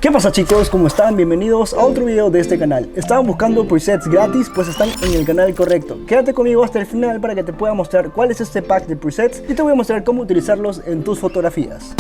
¿Qué pasa, chicos? ¿Cómo están? Bienvenidos a otro video de este canal. ¿Estaban buscando presets gratis? Pues están en el canal correcto. Quédate conmigo hasta el final para que te pueda mostrar cuál es este pack de presets y te voy a mostrar cómo utilizarlos en tus fotografías.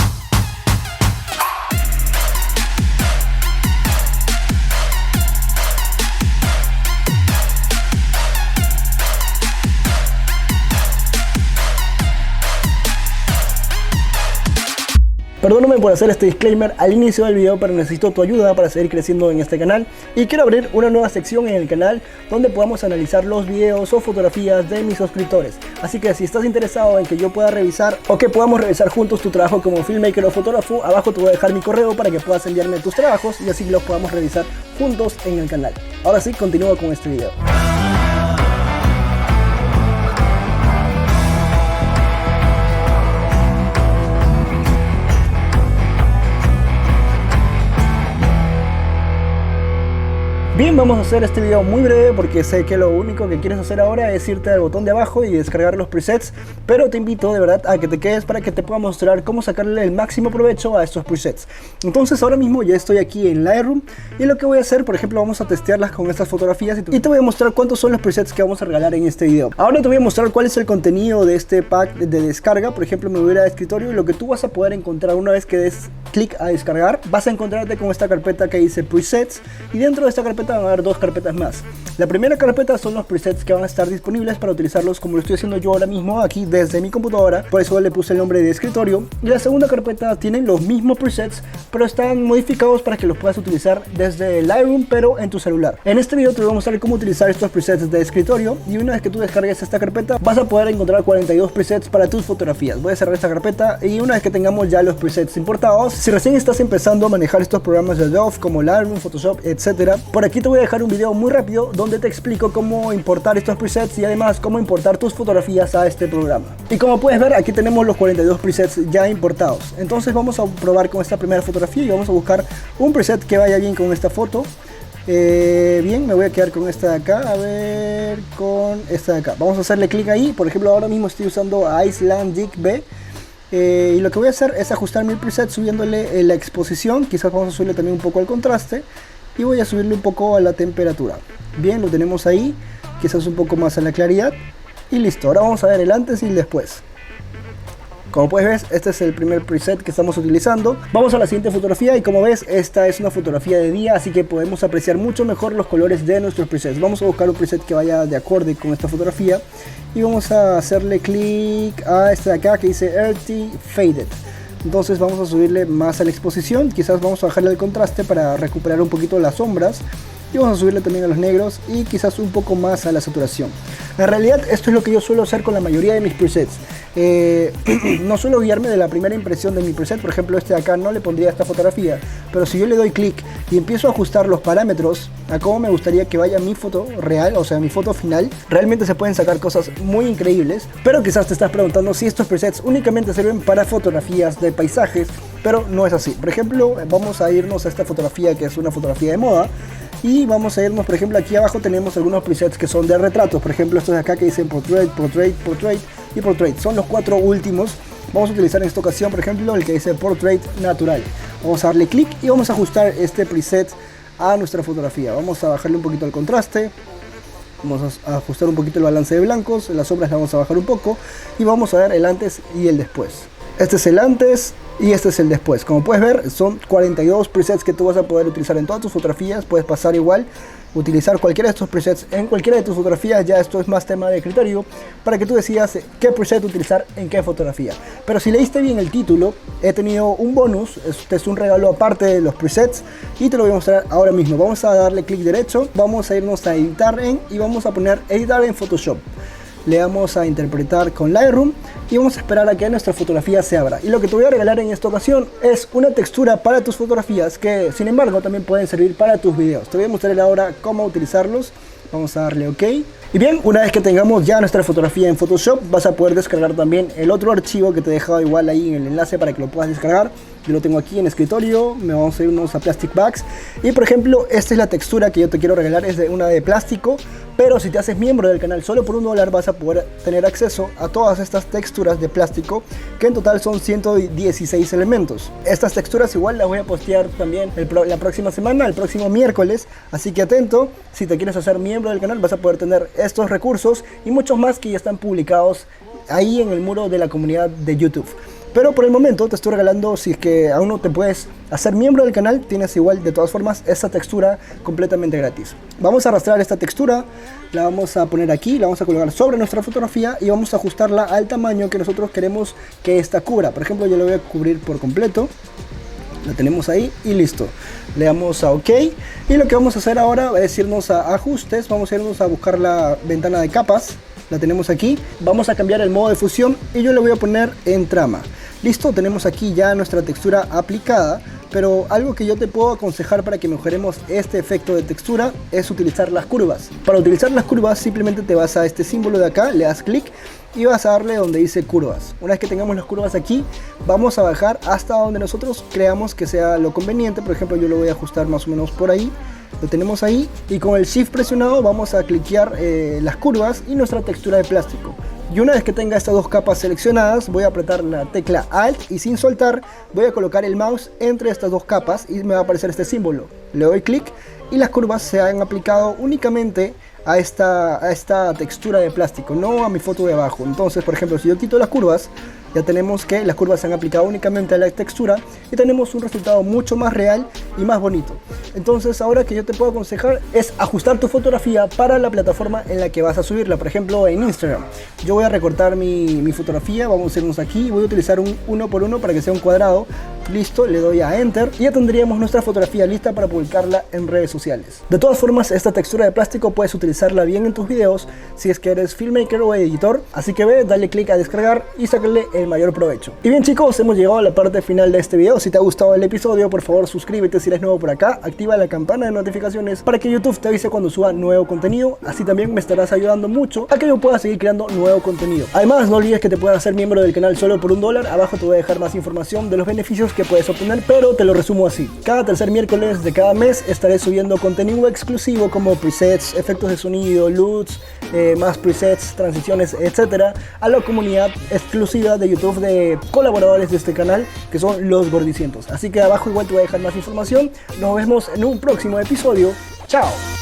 Perdóname por hacer este disclaimer al inicio del video, pero necesito tu ayuda para seguir creciendo en este canal y quiero abrir una nueva sección en el canal donde podamos analizar los videos o fotografías de mis suscriptores. Así que si estás interesado en que yo pueda revisar o que podamos revisar juntos tu trabajo como filmmaker o fotógrafo, abajo te voy a dejar mi correo para que puedas enviarme tus trabajos y así los podamos revisar juntos en el canal. Ahora sí, continúa con este video. Bien, vamos a hacer este video muy breve porque sé que lo único que quieres hacer ahora es irte al botón de abajo y descargar los presets, pero te invito de verdad a que te quedes para que te pueda mostrar cómo sacarle el máximo provecho a estos presets. Entonces ahora mismo ya estoy aquí en Lightroom y lo que voy a hacer, por ejemplo, vamos a testearlas con estas fotografías y te voy a mostrar cuántos son los presets que vamos a regalar en este video. Ahora te voy a mostrar cuál es el contenido de este pack de descarga. Por ejemplo, me voy a ir a escritorio y lo que tú vas a poder encontrar una vez que des clic a descargar, vas a encontrarte con esta carpeta que dice presets y dentro de esta carpeta van a haber dos carpetas más. La primera carpeta son los presets que van a estar disponibles para utilizarlos como lo estoy haciendo yo ahora mismo aquí desde mi computadora, por eso le puse el nombre de escritorio. Y la segunda carpeta tienen los mismos presets pero están modificados para que los puedas utilizar desde Lightroom pero en tu celular. En este video te voy a mostrar cómo utilizar estos presets de escritorio y una vez que tú descargues esta carpeta vas a poder encontrar 42 presets para tus fotografías. Voy a cerrar esta carpeta y una vez que tengamos ya los presets importados, si recién estás empezando a manejar estos programas de Adobe como Lightroom, Photoshop, etcétera, por aquí te voy a dejar un video muy rápido donde te explico cómo importar estos presets y además cómo importar tus fotografías a este programa. Y como puedes ver, aquí tenemos los 42 presets ya importados. Entonces vamos a probar con esta primera fotografía y vamos a buscar un preset que vaya bien con esta foto. Bien, me voy a quedar con esta de acá, a ver, con esta de acá. Vamos a hacerle clic ahí. Por ejemplo, ahora mismo estoy usando Icelandic B. Y lo que voy a hacer es ajustar mi preset subiéndole la exposición. Quizás vamos a subirle también un poco el contraste. Y voy a subirle un poco a la temperatura. Bien, lo tenemos ahí, quizás un poco más a la claridad. Y listo, ahora vamos a ver el antes y el después. Como puedes ver, este es el primer preset que estamos utilizando. Vamos a la siguiente fotografía y como ves, esta es una fotografía de día, así que podemos apreciar mucho mejor los colores de nuestros presets. Vamos a buscar un preset que vaya de acorde con esta fotografía y vamos a hacerle clic a este de acá que dice Earthy Faded. Entonces vamos a subirle más a la exposición, quizás vamos a bajarle el contraste para recuperar un poquito las sombras y vamos a subirle también a los negros y quizás un poco más a la saturación. En realidad esto es lo que yo suelo hacer con la mayoría de mis presets. No suelo guiarme de la primera impresión de mi preset. Por ejemplo, este de acá no le pondría esta fotografía, pero si yo le doy clic y empiezo a ajustar los parámetros a cómo me gustaría que vaya mi foto real, o sea mi foto final, realmente se pueden sacar cosas muy increíbles. Pero quizás te estás preguntando si estos presets únicamente sirven para fotografías de paisajes, pero no es así. Por ejemplo, vamos a irnos a esta fotografía que es una fotografía de moda. Y vamos a irnos, por ejemplo, aquí abajo tenemos algunos presets que son de retratos. Por ejemplo, estos de acá que dicen Portrait, Portrait, Portrait y Portrait. Son los cuatro últimos. Vamos a utilizar en esta ocasión, por ejemplo, el que dice Portrait Natural. Vamos a darle clic y vamos a ajustar este preset a nuestra fotografía. Vamos a bajarle un poquito el contraste. Vamos a ajustar un poquito el balance de blancos. Las sombras las vamos a bajar un poco. Y vamos a ver el antes y el después. Este es el antes y este es el después. Como puedes ver, son 42 presets que tú vas a poder utilizar en todas tus fotografías. Puedes pasar igual, utilizar cualquiera de estos presets en cualquiera de tus fotografías. Ya esto es más tema de criterio para que tú decidas qué preset utilizar en qué fotografía. Pero si leíste bien el título, he tenido un bonus. Este es un regalo aparte de los presets y te lo voy a mostrar ahora mismo. Vamos a darle clic derecho, vamos a irnos a editar en y vamos a poner editar en Photoshop. Le damos a interpretar con Lightroom y vamos a esperar a que nuestra fotografía se abra. Y lo que te voy a regalar en esta ocasión es una textura para tus fotografías que sin embargo también pueden servir para tus videos. Te voy a mostrar ahora cómo utilizarlos. Vamos a darle OK. Y bien, una vez que tengamos ya nuestra fotografía en Photoshop, vas a poder descargar también el otro archivo que te he dejado igual ahí en el enlace para que lo puedas descargar. Yo lo tengo aquí en escritorio, me vamos a irnos a Plastic Bags. Y por ejemplo, esta es la textura que yo te quiero regalar, es de una de plástico. Pero si te haces miembro del canal solo por $1 vas a poder tener acceso a todas estas texturas de plástico, que en total son 116 elementos. Estas texturas igual las voy a postear también la próxima semana, el próximo miércoles. Así que atento, si te quieres hacer miembro del canal vas a poder tener estos recursos y muchos más que ya están publicados ahí en el muro de la comunidad de YouTube. Pero por el momento te estoy regalando, si es que aún no te puedes hacer miembro del canal, tienes igual de todas formas esta textura completamente gratis. Vamos a arrastrar esta textura, la vamos a poner aquí, la vamos a colocar sobre nuestra fotografía y vamos a ajustarla al tamaño que nosotros queremos que esta cubra. Por ejemplo, yo la voy a cubrir por completo. La tenemos ahí y listo. Le damos a OK. Y lo que vamos a hacer ahora es irnos a ajustes, vamos a irnos a buscar la ventana de capas. La tenemos aquí, vamos a cambiar el modo de fusión y yo le voy a poner en trama. Listo, tenemos aquí ya nuestra textura aplicada, pero algo que yo te puedo aconsejar para que mejoremos este efecto de textura es utilizar las curvas. Para utilizar las curvas simplemente te vas a este símbolo de acá, le das clic y vas a darle donde dice curvas. Una vez que tengamos las curvas aquí, vamos a bajar hasta donde nosotros creamos que sea lo conveniente. Por ejemplo, yo lo voy a ajustar más o menos por ahí. Lo tenemos ahí y con el Shift presionado vamos a cliquear las curvas y nuestra textura de plástico. Y una vez que tenga estas dos capas seleccionadas, voy a apretar la tecla Alt y sin soltar voy a colocar el mouse entre estas dos capas y me va a aparecer este símbolo. Le doy clic y las curvas se han aplicado únicamente a esta textura de plástico, no a mi foto de abajo. Entonces, por ejemplo, si yo quito las curvas, ya tenemos que las curvas se han aplicado únicamente a la textura y tenemos un resultado mucho más real y más bonito. Entonces, ahora que yo te puedo aconsejar es ajustar tu fotografía para la plataforma en la que vas a subirla. Por ejemplo, en Instagram. Yo voy a recortar mi fotografía, vamos a irnos aquí, voy a utilizar un 1x1 para que sea un cuadrado. Listo, le doy a Enter y ya tendríamos nuestra fotografía lista para publicarla en redes sociales. De todas formas, esta textura de plástico puedes utilizarla bien en tus videos si es que eres filmmaker o editor. Así que ve, dale clic a descargar y sácale el mayor provecho. Y bien chicos, hemos llegado a la parte final de este video. Si te ha gustado el episodio, por favor suscríbete si eres nuevo por acá, activa la campana de notificaciones para que YouTube te avise cuando suba nuevo contenido. Así también me estarás ayudando mucho a que yo pueda seguir creando nuevo contenido. Además, no olvides que te puedes hacer miembro del canal solo por $1. Abajo te voy a dejar más información de los beneficios que puedes obtener, pero te lo resumo así. Cada tercer miércoles de cada mes estaré subiendo contenido exclusivo como presets, efectos de sonido, LUTs, más presets, transiciones, etcétera, a la comunidad exclusiva de YouTube de colaboradores de este canal, que son los Gordicientos. Así que abajo igual te voy a dejar más información. Nos vemos en un próximo episodio. Chao.